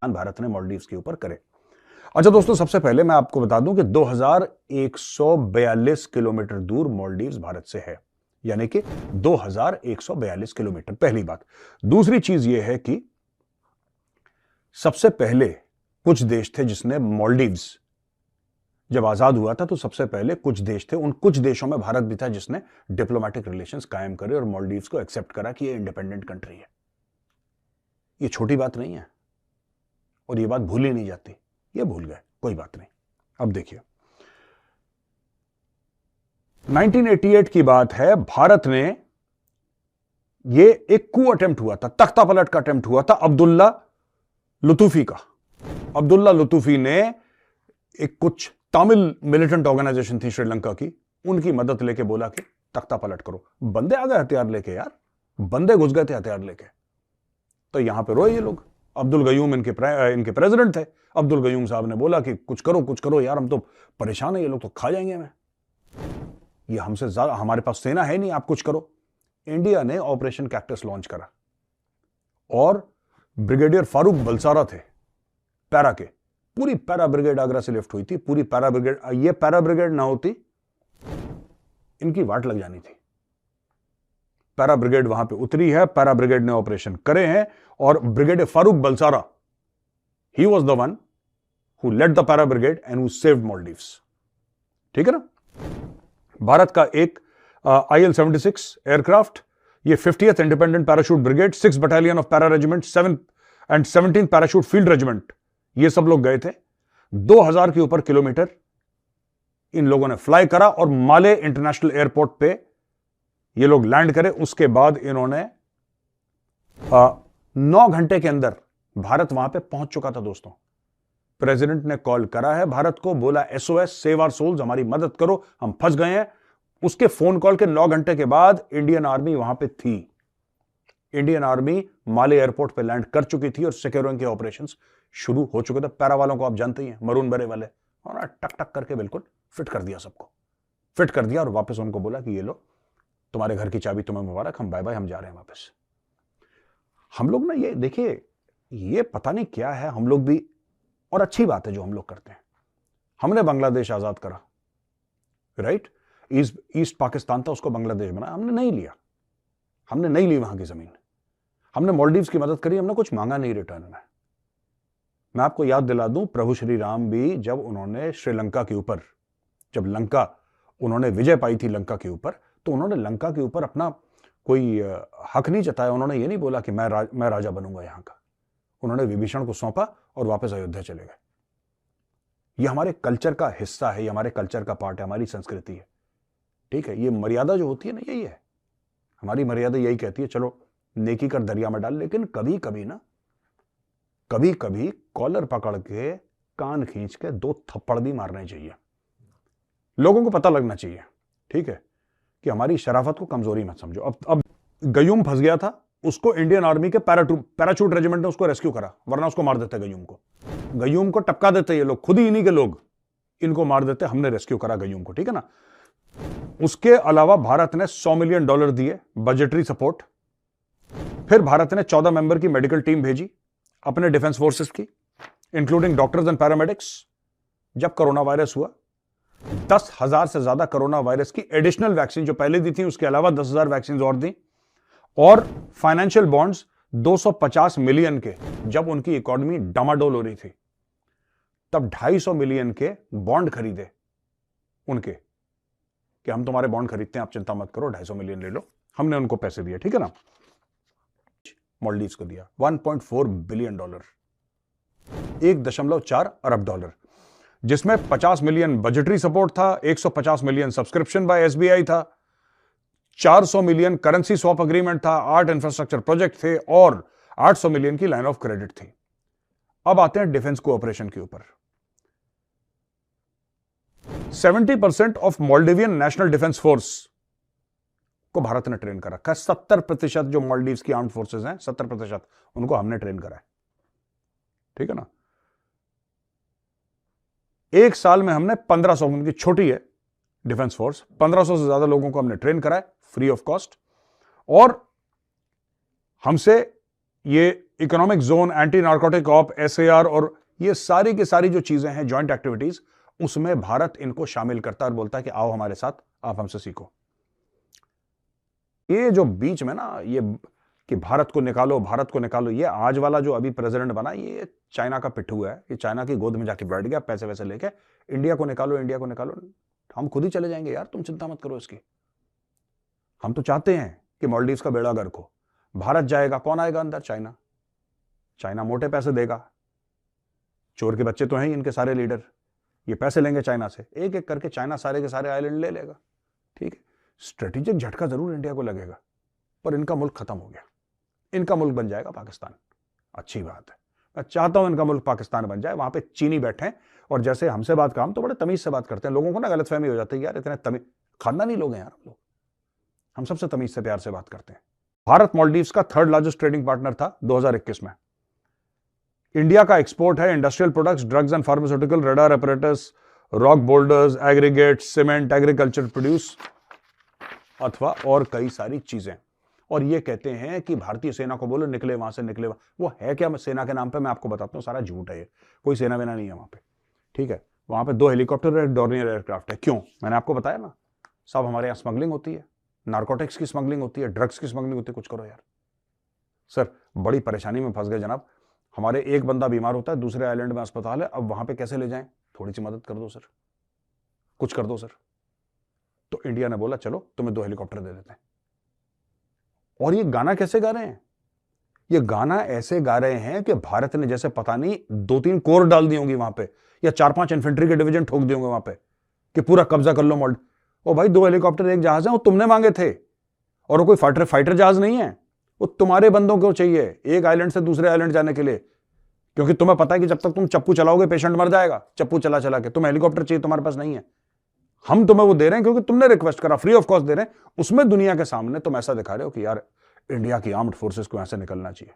भारत ने मालदीव्स के ऊपर करे। अच्छा दोस्तों, सबसे पहले मैं आपको बता दूं कि 2142 किलोमीटर दूर मालदीव्स भारत से है, यानी कि 2142 किलोमीटर, पहली बात। दूसरी चीज यह है कि सबसे पहले कुछ देश थे जिसने, मालदीव्स जब आजाद हुआ था तो सबसे पहले कुछ देश थे, उन कुछ देशों में भारत भी था जिसने डिप्लोमेटिक रिलेशंस कायम करे और मालदीव्स को एक्सेप्ट करा कि ये इंडिपेंडेंट कंट्री है। ये छोटी बात नहीं है और ये बात भूली नहीं जाती। ये भूल गए, कोई बात नहीं। अब देखिए, 1988 की बात है, भारत ने, ये एक कू अटेम्प्ट हुआ था, तख्ता पलट का अटेम्प्ट हुआ था अब्दुल्ला लुतूफी का। अब्दुल्ला लुतूफी ने एक कुछ तमिल मिलिटेंट ऑर्गेनाइजेशन थी श्रीलंका की, उनकी मदद लेके बोला कि तख्ता पलट करो। बंदे आ गए हथियार लेके, यार बंदे घुस गए थे हथियार लेके। तो यहां पे रोए ये लोग। अब्दुल गयूम इनके प्रेसिडेंट थे। अब्दुल गयूम साहब ने बोला कि कुछ करो यार, हम तो परेशान है, ये लोग तो खा जाएंगे हमें, ये हमसे ज्यादा, हमारे पास सेना है नहीं, आप कुछ करो। इंडिया ने ऑपरेशन कैक्टस लॉन्च करा और ब्रिगेडियर फारूक बलसारा थे पैरा के। पूरी पैरा ब्रिगेड आगरा से लिफ्ट हुई थी, पूरी पैरा ब्रिगेड। ये पैरा ब्रिगेड ना होती, इनकी वाट लग जानी थी। पैरा ब्रिगेड वहां पे उतरी है, पैरा ब्रिगेड ने ऑपरेशन करे हैं और brigadier Farooq Balsara, he was the one who led the para brigade and who saved Maldives. ठीक है ना। भारत का एक IL-76 एयरक्राफ्ट, ये 50th independent parachute brigade, 6 battalion of para regiment, 7 and 17 parachute field regiment, ये सब लोग गए थे। 2000 के ऊपर किलोमीटर इन लोगों ने फ्लाई करा और माले इंटरनेशनल एयरपोर्ट पे ये लोग लैंड करे। उसके बाद इन्होंने 9 घंटे के अंदर भारत वहां पे पहुंच चुका था दोस्तों। प्रेसिडेंट ने कॉल करा है भारत को, बोला SOS, सेव आवर सोल्स, हमारी मदद करो, हम फंस गए हैं। उसके फोन कॉल के 9 घंटे के बाद इंडियन आर्मी वहां पे थी। इंडियन आर्मी माले एयरपोर्ट पे लैंड कर चुकी थी और सिक्योरिंग के ऑपरेशंस शुरू हो चुके थे। पैरा वालों को आप जानते ही हैं, मरून बरे वाले, और टक टक करके बिल्कुल फिट कर दिया, सबको फिट कर दिया और वापस उनको बोला कि ये लो तुम्हारे घर की चाबी, तुम्हें मुबारक, हम बाय बाय, हम जा रहे हैं वापस। हम लोग ना, ये देखिए, ये पता नहीं क्या है, हम लोग भी, और अच्छी बात है जो हम लोग करते हैं। हमने बांग्लादेश आजाद करा, राइट, ईस्ट पाकिस्तान था, उसको बांग्लादेश बनाया, हमने नहीं लिया, हमने नहीं ली वहां की जमीन। हमने मालदीव्स की मदद करी, हमने कुछ मांगा नहीं रिटर्न में। मैं आपको याद दिला दूं, प्रभु श्री राम भी जब उन्होंने श्रीलंका के ऊपर, जब लंका उन्होंने विजय पाई थी लंका के ऊपर, तो उन्होंने लंका के ऊपर अपना कोई हक नहीं जताया। उन्होंने ये नहीं बोला कि मैं राजा बनूंगा यहां का। उन्होंने विभीषण को सौंपा और वापस अयोध्या चले गए। ये हमारे कल्चर का हिस्सा है, ये हमारे कल्चर का पार्ट है, हमारी संस्कृति है। ठीक है, ये मर्यादा जो होती है ना, यही है हमारी मर्यादा, यही कहती है चलो नेकी कर दरिया में डाल। लेकिन कभी कभी ना, कभी कभी कॉलर पकड़ के कान खींच के 2 थप्पड़ भी मारने चाहिए। लोगों को पता लगना चाहिए, ठीक है, कि हमारी शराफत को कमजोरी मत समझो। अब गयूम फंस गया था, उसको इंडियन आर्मी के पैराशूट रेजिमेंट ने उसको रेस्क्यू करा, वरना उसको मार देते गयूम को टपका देते ये लोग, खुद ही इन्हीं के लोग इनको मार देते। हमने रेस्क्यू करा गयूम को, ठीक है ना। उसके अलावा भारत ने $100 मिलियन दिए बजटरी सपोर्ट। फिर भारत ने 14 मेंबर की मेडिकल टीम भेजी अपने डिफेंस फोर्सेस की, इंक्लूडिंग डॉक्टर्स एंड पैरामेडिक्स। जब कोरोना वायरस हुआ, 10,000 से ज्यादा कोरोना वायरस की एडिशनल वैक्सीन जो पहले दी थी, उसके अलावा 10,000 वैक्सीन और दी। और फाइनेंशियल बॉन्ड्स 250 मिलियन के, जब उनकी इकोनॉमी डामाडोल हो रही थी, तब 250 मिलियन के बॉन्ड खरीदे उनके, कि हम तुम्हारे बॉन्ड खरीदते हैं, आप चिंता मत करो, 250 मिलियन ले लो। हमने उनको पैसे दिए, ठीक है ना। मालदीव्स को दिया $1.4 बिलियन, $1.4 अरब, जिसमें 50 मिलियन बजटरी सपोर्ट था, 150 मिलियन सब्सक्रिप्शन बाय SBI था, 400 मिलियन करेंसी स्वैप अग्रीमेंट था, 8 इंफ्रास्ट्रक्चर प्रोजेक्ट थे और 800 मिलियन की लाइन ऑफ क्रेडिट थी। अब आते हैं डिफेंस कोऑपरेशन के ऊपर। 70% of Maldivian national defence force को भारत ने ट्रेन कर रखा है। 70% जो मालदीव्स की आर्म्ड फोर्सेस हैं, 70% उनको हमने ट्रेन करा है, ठीक है ना। एक साल में हमने 1500, उनकी छोटी है डिफेंस फोर्स, 1500 से ज्यादा लोगों को हमने ट्रेन करा है फ्री ऑफ कॉस्ट। और हमसे ये economic zone, anti narcotic op, SAR और ये सारी की सारी जो चीजें हैं जॉइंट एक्टिविटीज, उसमें भारत इनको शामिल करता है और बोलता है कि आओ हमारे साथ, आप हमसे सीखो। ये जो बीच में ना ये कि भारत को निकालो, भारत को निकालो, ये आज वाला जो अभी प्रेसिडेंट बना ये चाइना का पिट्ठू है, ये चाइना की गोद में जाके बैठ गया पैसे वैसे लेके, इंडिया को निकालो, इंडिया को निकालो। हम खुद ही चले जाएंगे यार, तुम चिंता मत करो इसकी। हम तो चाहते हैं कि मालदीव्स का बेड़ा गर्क हो। भारत जाएगा, कौन आएगा अंदर? चाइना। चाइना मोटे पैसे देगा, चोर के बच्चे तो हैं ही इनके सारे लीडर, ये पैसे लेंगे चाइना से, एक एक करके चाइना सारे के सारे आइलैंड ले लेगा। ठीक है, स्ट्रेटेजिक झटका जरूर इंडिया को लगेगा, पर इनका मुल्क खत्म हो गया, इनका मुल्क बन जाएगा पाकिस्तान। अच्छी बात है, मैं चाहता हूं इनका मुल्क पाकिस्तान बन जाए, वहां पे चीनी बैठे और जैसे हमसे बात कर, हम तो बड़े तमीज से बात करते हैं, लोगों को ना गलतफहमी हो जाती है यार इतने तमीज, खानदानी लोग हैं यार हम लोग, हम सबसे तमीज से प्यार से बात करते हैं। भारत मालदीव्स का 3rd लार्जेस्ट ट्रेडिंग पार्टनर था 2021 में। इंडिया का एक्सपोर्ट है industrial products, drugs and pharmaceutical, radar apparatus, rock boulders, aggregate, cement, agriculture produce अथवा और कई सारी चीजें। और ये कहते हैं कि भारतीय सेना को बोलो निकले वहां से, निकले वो है क्या सेना के नाम पे? मैं आपको बताता हूँ, सारा झूठ है, ये कोई सेना वेना नहीं है वहां पे। ठीक है, वहां पे 2 हेलीकॉप्टर है, डॉर्नियर एयरक्राफ्ट है। क्यों? मैंने आपको बताया ना, सब हमारे यहाँ स्मगलिंग होती है, नार्कोटिक्स की स्मगलिंग होती है, ड्रग्स की स्मगलिंग होती है। कुछ करो यार। सर बड़ी परेशानी में फंस गए जनाब, हमारे एक बंदा बीमार होता है, दूसरे आइलैंड में अस्पताल है, अब वहां पे कैसे ले जाएं? थोड़ी सी मदद कर दो सर, कुछ कर दो सर। तो इंडिया ने बोला चलो तुम्हें 2 हेलीकॉप्टर दे देते हैं। और ये गाना कैसे गा रहे हैं? ये गाना ऐसे गा रहे हैं कि भारत ने जैसे पता नहीं 2-3 कोर डाल दी होंगी वहां पे, या 4-5 इन्फेंट्री के डिवीजन ठोक दिए होंगे वहां पे कि पूरा कब्जा कर लो मोल्ड। ओ भाई 2 हेलीकॉप्टर 1 जहाज है, वो तुमने मांगे थे, और वो कोई फाइटर जहाज नहीं है, वो तुम्हारे बंदों को चाहिए एक आइलैंड से दूसरे आइलैंड जाने के लिए, क्योंकि तुम्हें पता है कि जब तक तुम चप्पू चलाओगे पेशेंट मर जाएगा, चप्पू चला चला के। तुम्हें हेलीकॉप्टर चाहिए, तुम्हारे पास नहीं है, हम तुम्हें वो दे रहे हैं क्योंकि तुमने रिक्वेस्ट करा, फ्री ऑफ कॉस्ट दे रहे हैं। उसमें दुनिया के सामने तुम ऐसा दिखा रहे हो कि यार इंडिया की आर्म्ड फोर्सेस को यहां से निकलना चाहिए।